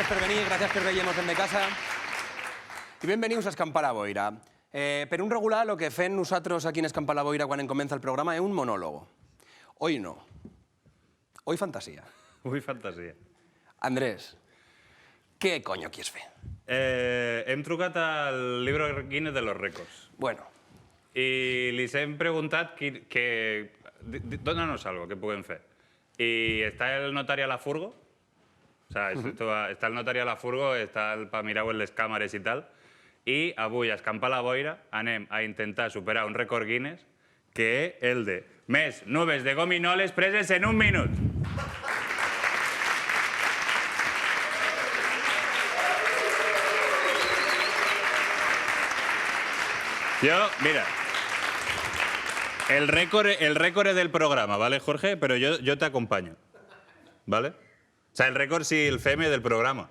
per venir, gràcies per veure-nos en de casa. I benvinguts a Escampar la Boira. Per un regular, el que fem nosaltres aquí en Escampar la Boira quan comença el programa és un monòlogo. Hoy no. Hoy fantasia. Ui, fantasia. Andrés, què coño quieres fer? Hem trucat al Libro Guinness de los Récords Bueno, i li hem preguntat dónanos algo que puguem fer. I està el notari a la furgo, o sea, està el notari a la furgo, està per mirar en les càmeres i tal, i avui a Escampar la Boira anem a intentar superar un rècord Guinness que és el de més nubes de gominoles preses en un minut. Yo, mira, el récord es del programa, ¿vale, Jorge? Pero yo te acompaño, ¿vale? O sea, el récord sí, el FEME del programa.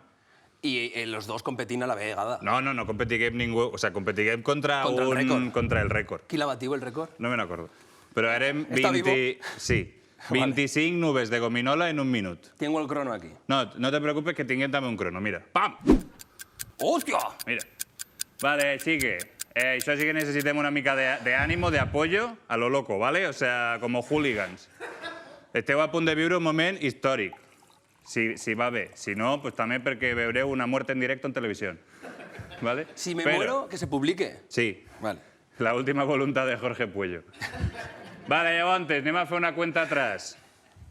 i los dos competint a la vegada. No competiguem ningú, o sea, competiguem contra el récord. Qui la batiu, el rècord? No me n'acordo. Però érem Està 20... vivo? Sí, 25 nubes de gominola en un minut. Tengo el crono aquí. No te preocupes que tinguem també un crono, mira. Pam! Hòstia! Mira. Vale, sigue. Això sí que necessitem una mica d'ànimo, d'apoyo a lo loco, ¿vale? O sea, como hooligans. Esteu a punt de viure un moment històric. Si va bé. Si no, pues també perquè veureu una muerte en directo en televisió. ¿Vale? Si me muero, que se publique. Sí. Vale. La última voluntad de Jorge Puello. Vale, llavors, anem a fer una cuenta atrás.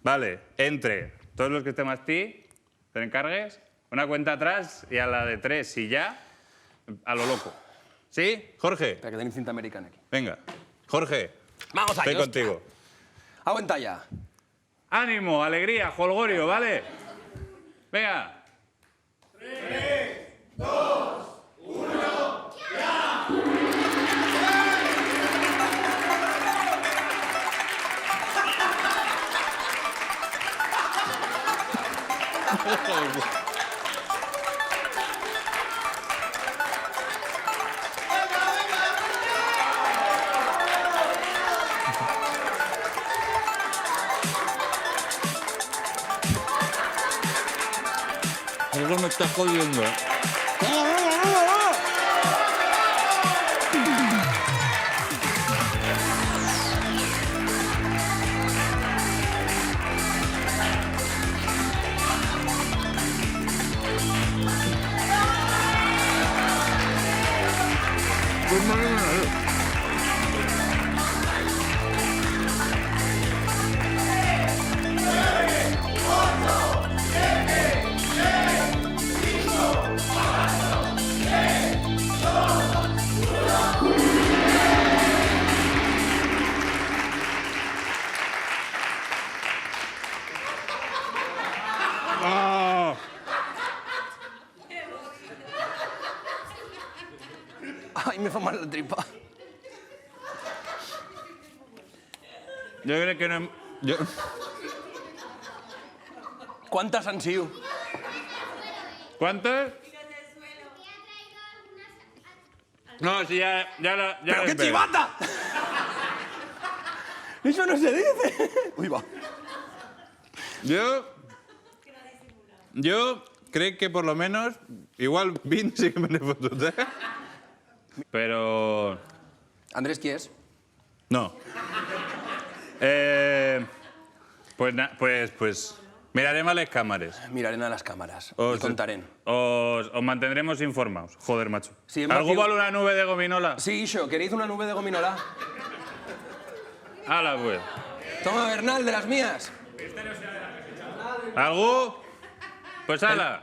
Vale, entre tots los que estem aquí, te encargues, una cuenta atrás y a la de 3, y ya, a lo loco. ¿Sí, Jorge? Espera, que tenim cinta americana aquí. Venga, Jorge, Vamos allá, estoy contigo. Aguanta ya. Ánimo, alegría, jolgorio, ¿vale? Venga. 3, 2, 1, ¡ya! Algo me está jodiendo. Ai, me fa mal la tripa. Jo crec que no hem... Quantes han sigut? ¿Cuántas? No, si ya ¡Pero qué les veo. chivata! ¡Eso no se dice! Uy, va. Yo creo que por lo menos, igual 20 sí que me n'he fotut, ¿eh? Pero... Andrés, qui és? No. Pues mirarem a les càmeres. Mirarem a les càmeres i contarem. Os mantendremos informados. Joder, macho. Sí, ¿Algú Matthew. vol una nube de gominola? Sí, Ixo, ¿queréis una nube de gominola? Hala, pues. Toma, Bernal, de las mías. ¿Algú? Pues hala.